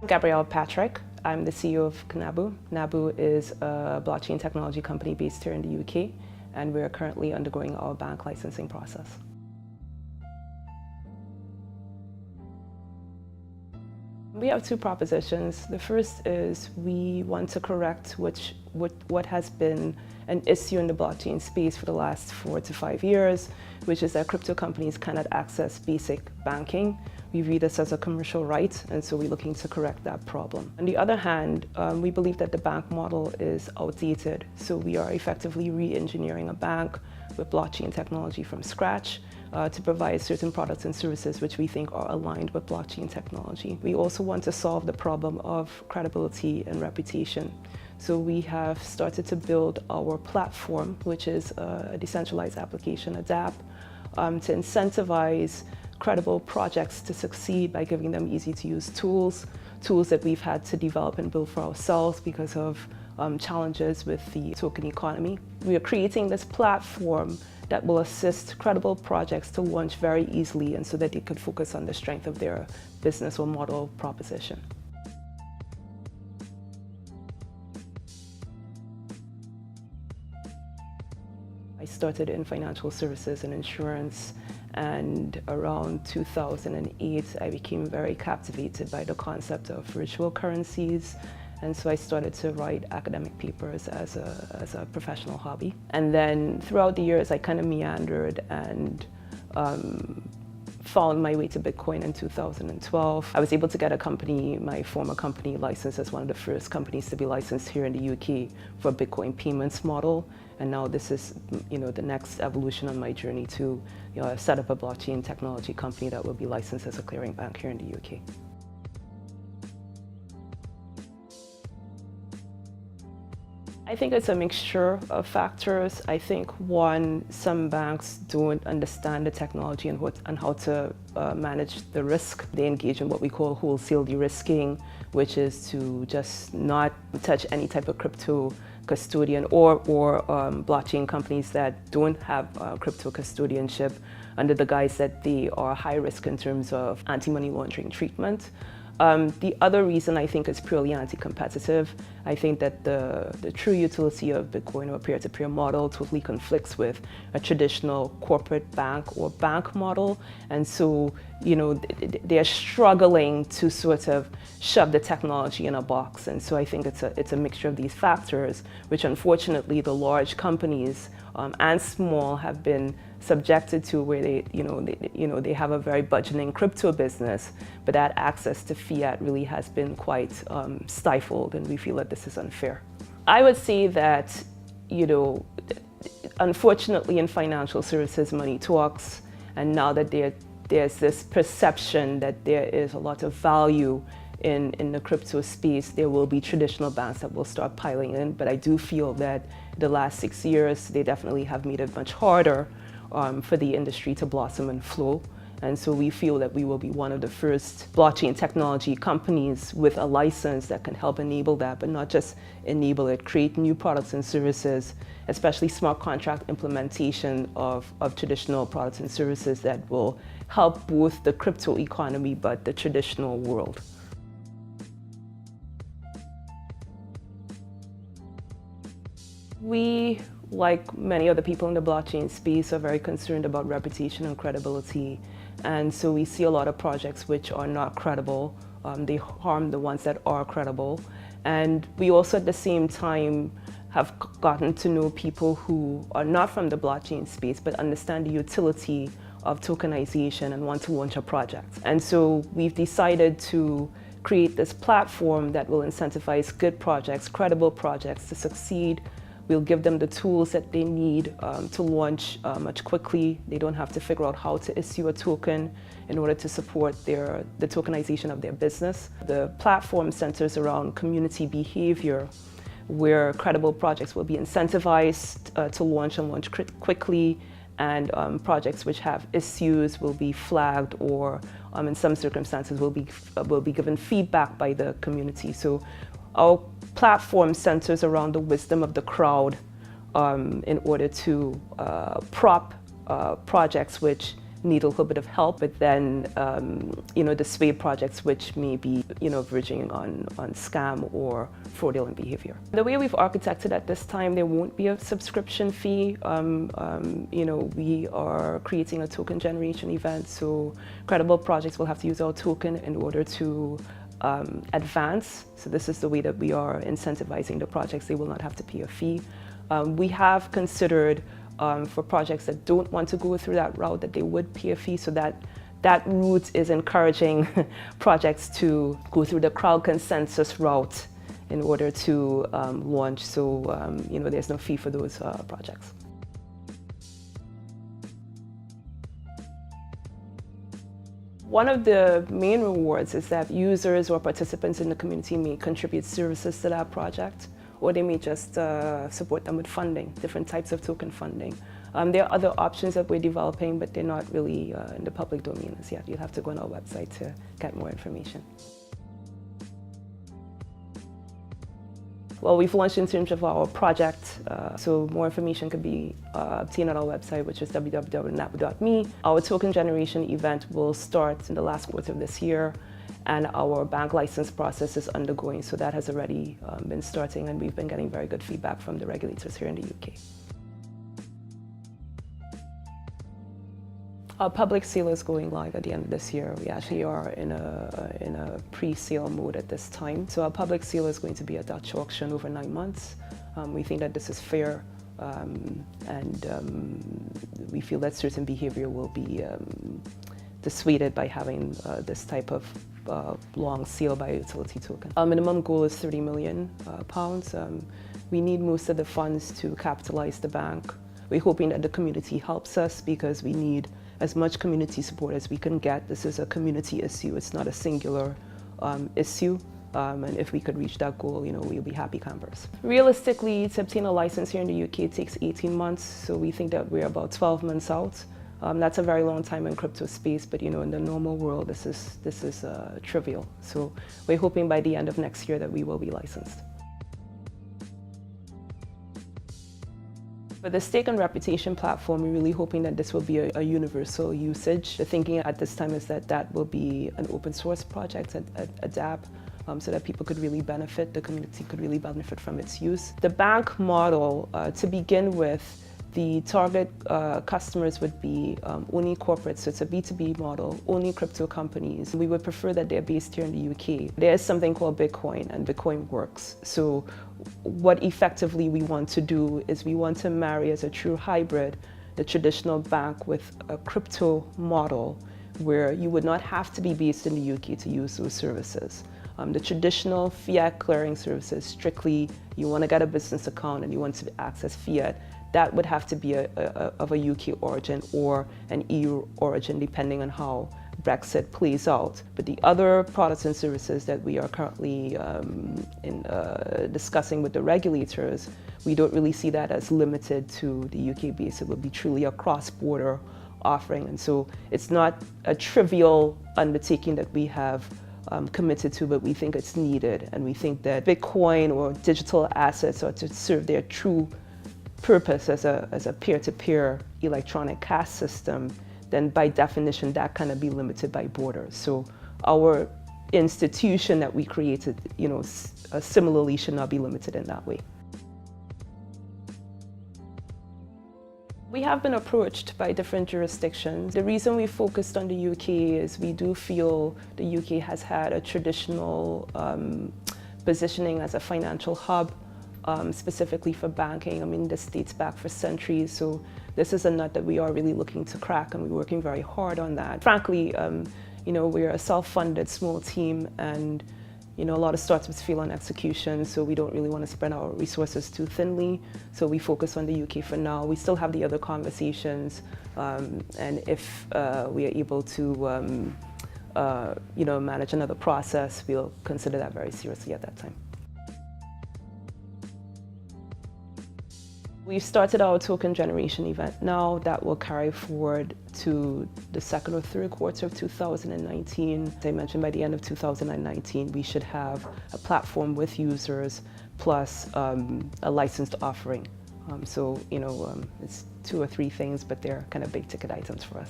Gabrielle Patrick. I'm the CEO of Knabu. Knabu is a blockchain technology company based here in the UK, and we're currently undergoing our bank licensing process. We have two propositions. The first is we want to correct what has been an issue in the blockchain space for the last 4 to 5 years, which is that crypto companies cannot access basic banking. We view this as a commercial right, and so we're looking to correct that problem. On the other hand, we believe that the bank model is outdated, so we are effectively re-engineering a bank with blockchain technology from scratch to provide certain products and services which we think are aligned with blockchain technology. We also want to solve the problem of credibility and reputation. So we have started to build our platform, which is a decentralized application, a DApp, to incentivize credible projects to succeed by giving them easy-to-use tools that we've had to develop and build for ourselves because of challenges with the token economy. We are creating this platform that will assist credible projects to launch very easily and so that they could focus on the strength of their business or model proposition. I started in financial services and insurance, and around 2008 I became very captivated by the concept of virtual currencies, and so I started to write academic papers as a professional hobby. And then throughout the years I kind of meandered and found my way to Bitcoin in 2012. I was able to get a company, my former company, licensed as one of the first companies to be licensed here in the UK for a Bitcoin payments model. And now this is, the next evolution on my journey to, set up a blockchain technology company that will be licensed as a clearing bank here in the UK. I think it's a mixture of factors. I think one, some banks don't understand the technology and how to manage the risk. They engage in what we call wholesale de-risking, which is to just not touch any type of crypto custodian or blockchain companies that don't have crypto custodianship under the guise that they are high risk in terms of anti-money laundering treatment. The other reason I think is purely anti-competitive. I think that the true utility of Bitcoin or peer-to-peer model totally conflicts with a traditional corporate bank or bank model. And so, they're struggling to sort of shove the technology in a box. And so I think it's a mixture of these factors, which unfortunately the large companies and small have been subjected to, where they have a very budgeting crypto business, but that access to fiat really has been quite stifled, and we feel that this is unfair. I would say that, unfortunately in financial services, money talks, and now that there's this perception that there is a lot of value in the crypto space, there will be traditional banks that will start piling in, but I do feel that the last 6 years, they definitely have made it much harder for the industry to blossom and flow. And so we feel that we will be one of the first blockchain technology companies with a license that can help enable that, but not just enable it, create new products and services, especially smart contract implementation of traditional products and services that will help both the crypto economy but the traditional world. We, like many other people in the blockchain space, are very concerned about reputation and credibility. And so we see a lot of projects which are not credible. They harm the ones that are credible. And we also at the same time have gotten to know people who are not from the blockchain space but understand the utility of tokenization and want to launch a project. And so we've decided to create this platform that will incentivize good projects, credible projects to succeed. We'll give them the tools that they need to launch much quickly. They don't have to figure out how to issue a token in order to support the tokenization of their business. The platform centers around community behavior, where credible projects will be incentivized to launch and launch quickly, and projects which have issues will be flagged or in some circumstances will be given feedback by the community. So our platform centers around the wisdom of the crowd in order to prop projects which need a little bit of help, but then, dissuade projects which may be, verging on scam or fraudulent behavior. The way we've architected at this time, there won't be a subscription fee. We are creating a token generation event, so credible projects will have to use our token in order to advance. So this is the way that we are incentivizing the projects. They will not have to pay a fee. We have considered for projects that don't want to go through that route that they would pay a fee, so that route is encouraging projects to go through the crowd consensus route in order to launch. So there's no fee for those projects. One of the main rewards is that users or participants in the community may contribute services to that project, or they may just support them with funding, different types of token funding. There are other options that we're developing, but they're not really in the public domain as yet. You'll have to go on our website to get more information. Well, we've launched in terms of our project, so more information can be obtained on our website, which is www.knabu.me. Our token generation event will start in the last quarter of this year, and our bank license process is undergoing, so that has already been starting, and we've been getting very good feedback from the regulators here in the UK. Our public sale is going live at the end of this year. We actually are in a pre-sale mode at this time. So our public sale is going to be a Dutch auction over 9 months. We think that this is fair, and we feel that certain behavior will be dissuaded by having this type of long sale by a utility token. Our minimum goal is £30 million. We need most of the funds to capitalize the bank. We're hoping that the community helps us, because we need as much community support as we can get. This is a community issue, it's not a singular issue. And if we could reach that goal, we'll be happy campers. Realistically, to obtain a license here in the UK, it takes 18 months, so we think that we're about 12 months out. That's a very long time in crypto space, but in the normal world, this is trivial. So we're hoping by the end of next year that we will be licensed. For the stake and reputation platform, we're really hoping that this will be a universal usage. The thinking at this time is that that will be an open source project, a DApp, so that people could really benefit, the community could really benefit from its use. The bank model, to begin with, the target customers would be only corporates, so it's a B2B model, only crypto companies. We would prefer that they're based here in the UK. There is something called Bitcoin, and Bitcoin works. So what effectively we want to do is we want to marry as a true hybrid the traditional bank with a crypto model where you would not have to be based in the UK to use those services. The traditional fiat clearing services, strictly you want to get a business account and you want to access fiat, that would have to be of a UK origin or an EU origin, depending on how Brexit plays out. But the other products and services that we are currently discussing with the regulators, we don't really see that as limited to the UK base. It will be truly a cross-border offering. And so it's not a trivial undertaking that we have committed to, but we think it's needed. And we think that Bitcoin or digital assets are to serve their true purpose as a peer-to-peer electronic cash system, then by definition that cannot be limited by borders. So our institution that we created, similarly should not be limited in that way. We have been approached by different jurisdictions. The reason we focused on the UK is we do feel the UK has had a traditional positioning as a financial hub, specifically for banking. I mean, this dates back for centuries, so this is a nut that we are really looking to crack, and we're working very hard on that. Frankly, we're a self-funded small team, and a lot of startups fail on execution, so we don't really want to spread our resources too thinly. So we focus on the UK for now. We still have the other conversations, and if we are able to, manage another process, we'll consider that very seriously at that time. We've started our token generation event now that will carry forward to the second or third quarter of 2019. As I mentioned, by the end of 2019, we should have a platform with users plus a licensed offering. It's 2 or 3 things, but they're kind of big ticket items for us.